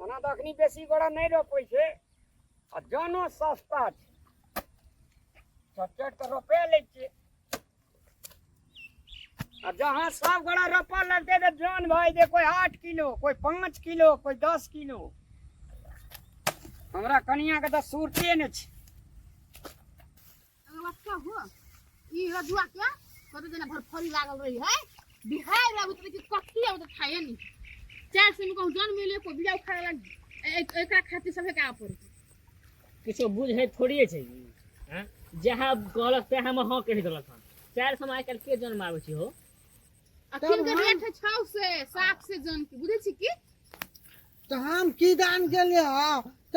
ओना दखनी बेसी गोड़ा नहीं रोपै छै आ जानो सस्ता छै चट के रोपे लै छियै आ जहाँ सब गोड़ा रोपा लगते तो जान भाई दे कोई 8 किलो कोई 5 किलो कोई 10 किलो हमरा कनिया के तो सूरते ने छै अच्छा हो ई रजुआ के कत जना भर फरी लागल रही है बिहार बाबू तो की कत्ती अब तो खाए नहीं 400 में कहूं जन मिले को बिया खाए लग एकरा खातिर सब का पर किछो बुझे थोड़िए छै हां जहां कहलक ते हम हां कहि देलक हन 400 में आइकाल के जन मारबै छी हो अखिल के रेट है 6 से 7 से जन की बुझे छी की तो हम की दान गेलिए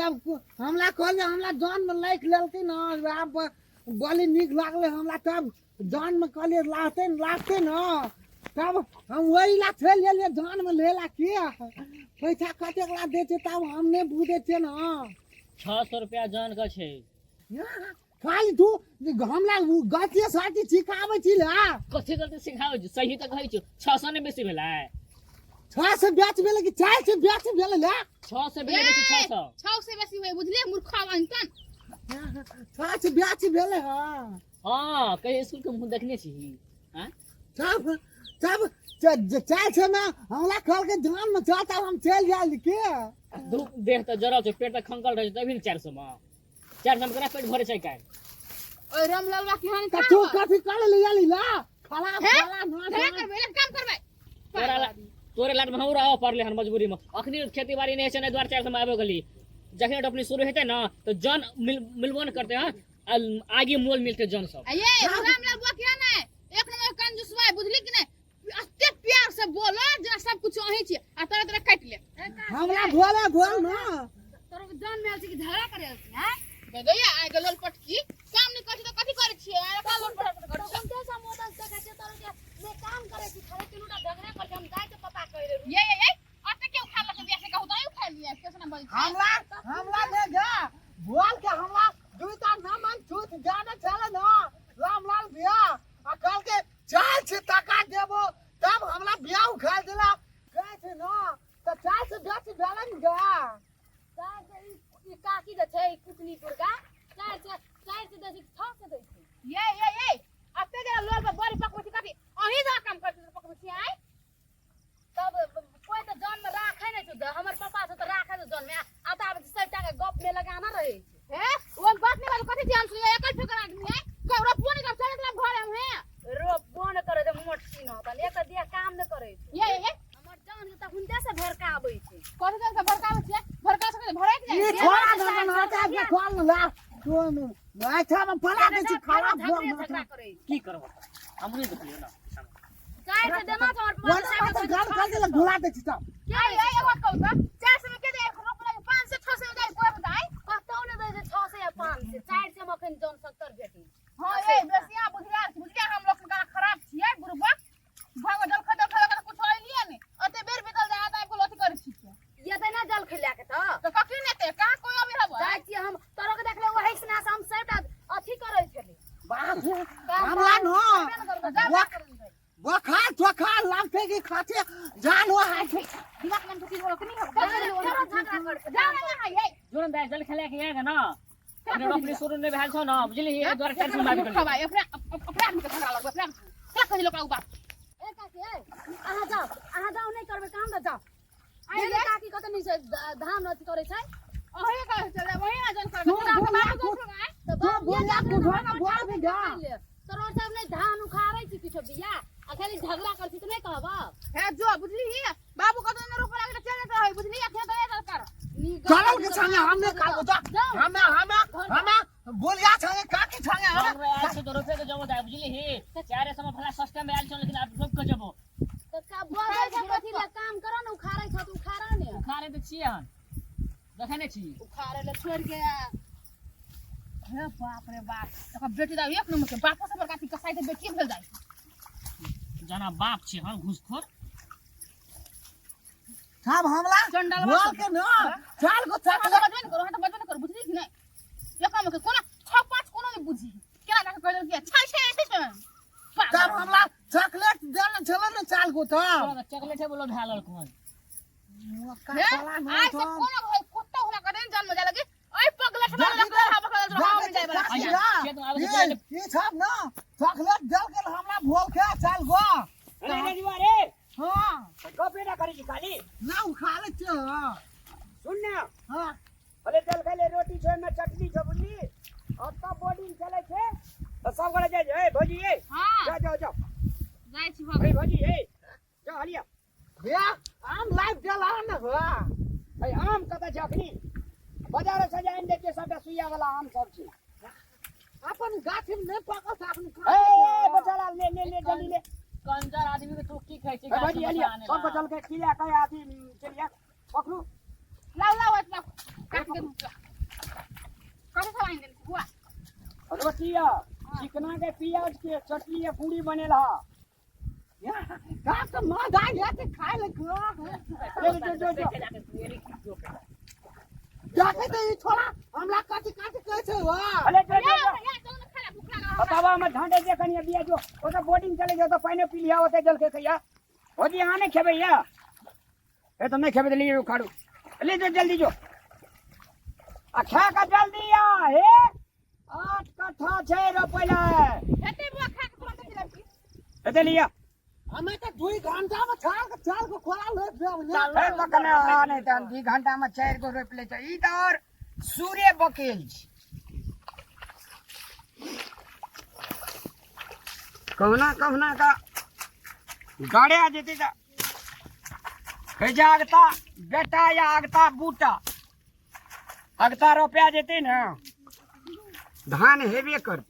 तब हमरा कहले हमरा जान में लाइक लेलकै न आप बोली निक लागले हमरा तब जान में कहले लागते न तब हम वही ला थे ले जान में लेला के पैसा कते ला दे छै तब हम ने बुझे छै न 600 रुपया जान का छै खाली तू हमला गतिए साथी सिखाबै छी ला कथि करते सिखाबै छी सही त कहै छी 600 ने बेसी भेलै 6 से बेच भेले कि 4 से बेच भेले ला 6 से बेसी 600 से बेसी होय बुझले मूर्खा अंकन 6 से बेच भेले हां कहीं स्कूल के मुंह देखने छी हां तब 4 से में हमला कल के धान में जाता हम चल जाल के धूप देह त जरा छै पेट त खंगल रहे तभी 400 में 400 में करा पेट भरे छै काई ओए रामलाल बा केहन का तू कथि कर ले आली ला खाला ना करबे काम करबे तोरे लाट में हम रहो पड़ले हन मजबूरी में अखनी खेती बाड़ी नहीं छै ने द्वार 400 में आबे गली जखन अपनी शुरू हेते ना तो जन मिलबो न करते हैं आगे मोल मिलते जन सब ये रामलाल बा केहन है एक नंबर कंजूस बा बुझली कि नहीं अत्ते प्यार से बोलो जे सब कुछ अही छी आ तरह तरह काट ले हमरा भोला भोल ना तोर जान में आल छी कि झगड़ा करे आल छी हैं गया आ गलोल पटकी काम नहीं करछी तो कथि करे छी आ गलोल पटकी करो हम कैसा मोदल से कहते तोर के मैं काम करे छी खड़े किलोटा झगड़ा कर हम जाय के पता करे ये अते के उठा लके बेसे कहू तो उठा लिया कैसे बोल हमला ले जा बोल के हमला दुईटा नामन छूट जाने चले ना रामलाल भैया आ कल के 4 से टका देबो तब हमला बियाह उखा देला कहे छै ना तो 4 से बेच भेलन गा ई काकी जे छै कुतनी पुरका 4 से 10 6 से दै छै ये अते जे लोल पे बड़ी पकवती काटी अही जा काम करती पकवती आइ तब कोई तो जान में राखे नै छ हमर पापा से तो राखे तो जान में आता अब सबटा के गप में लगाना रहे छै हैं वो बात नहीं वाला कथि ध्यान से एकल ठोकर आदमी है कौरा फोन कर चले तब घर हम है रो फोन करे तो मोटकी न त एक दिया काम न करे ये हमर जान के त हुनते से भरका आबै छै कथि जान से भरका आबै छै भरका से भरै के ये छोड़ा ना ना के खोल ला तो अच्छा में पला दे छी खराब झगड़ा करे की करब हम नहीं देखलियो ना चाय से देना छ हमर वाला तो गाल कर दे घुला दे छी तब क्या ये बात कहू त 400 में के दे खनो पड़ा 5 से 6 से दे कोई बताई कहतो न दे 6 से या 5 से 4 से मखन जन 70 भेटी हां ये बेसिया बुझिया हम लोग का खराब छिए गुरुबा भागो जल खदल कुछ होय लिए ने अते बेर बितल जाय त को लथि कर छी ये त ना जल खिला के तो कखी ने ते का कोई अभी रहबो जाय छी हम तोरा के देखले वही से ना हम सबटा अथी करे छली बाप हमला न बखा चोखा लागते की खाते जान हो हाय दिमाग में ठुकी बोलो कनी झगड़ा कर जा ना ये जोन दाई जल खेले के आएगा ना अने अपनी शुरू ने भेल छ ना बुझली ये द्वार 400 में आबे गली भाई अपने आदमी के झगड़ा लगबे अपने क्या कहि लोग बात ए काकी ए आहा जाओ नहीं करबे काम न जाओ आई ले काकी कत नहीं से धान अथी करे छै अहे कहे चले वही ना जन करबे तो बोल जा को घर में बोल भी जा तोरा सब नहीं धान उखाड़ै छी किछो बिया आ खाली झगड़ा करछि त नहीं कहबा हे जो बुझली ही बाबू कत न रोक लागे चले रहे बुझली अखे तो नहीं कर चलो के संगे हमने काल को हम बोलिया संगे काकी संगे हम 800 रुपए के जमा दाई बुझली ही 400 में भला सस्ता में आइल छ लेकिन आप सब के जबो तो का बोले छै कथि ले काम कर न उखाड़ै छ त उखाड़ा ने उखाड़े त छिए हन देखने छी उखाड़े ले छोड़ के हे बाप रे बाप तक बेटी दा एक नंबर के बापो से बड़का कसाई के बेटी भेल जाय जना बाप छी हन घुसखोर सब हमला चंडाल बोल के न चाल को चकले बजबे करो बुझली कि नहीं एक काम के कोना 6-5 कोनो नहीं बुझी केना जाके कहल कि छै ऐसे तब हमला चॉकलेट देना चलो न चाल को तो चॉकलेट है बोलो ढालल कोन मुक्का हे, कोला न आज से थम कोनो भाई कुत्ता हुआ करे जन्म जा लगे ओए पगला ठमा लगे हवा खा हम जाए वाला खेत में आवे से पहले ये सब ना चॉकलेट जल के हमरा भोल के चल गो अरे रजुआ रे हां कॉपी ना करी खाली ना उखा ले छ सुन ना हां अरे चल खाले रोटी छे में चटनी छे बुझली अब तो बोर्डिंग चले छे तो सब करे जाय ए भौजी ए हां जाओ जाओ जाय छी बाबू ए भौजी ए जा हलिया भैया आम लाइव जला न हो भाई आम कता छै अखनी बाजार से जाइन देखिए सबटा सुइया वाला आम सब छै अपन गाछी में नहीं पका सकन ए बचाला ले ले ले जल्दी ले कंजर आदमी के तू की खाइ छी ए भौजी हलिया सब चल के खिला कहे आदमी चलिया पकड़ू लाओ लाओ इतना काट के मुका कब से आइन दिन हुआ रोटिया चिकना के प्याज के चटनी या पूरी बनेला का तो मां दाई जाते खाए ले गो जो जाके तो ये छोड़ा हमला काटी काटी कैसे हुआ अरे जो या तो न खाला भूख लगा बाबा में ढांडे जे कनिया बिया जो ओ तो बोर्डिंग चले जाओ तो पानी पी लिया होते जल के खैया हो जी यहां नहीं खेबे या ए तो नहीं खेबे तो लिए खाड़ू ले जो जल्दी जो आ खा का जल्दी आ हे 8 कट्ठा 6 रोपैला हेते बुआ खा के तुरंत खिला की एते लिया हमें तो 2 घंटा में चाल को खोला ले ए तो कने नहीं त 2 घंटा में 4 गो रोप ले ई त और सूर्य बकेल छी कहना का गाड़े आ जेती त कह जागता बेटा या आगता बूटा अगता रुपया जेती ना धान हेबे कर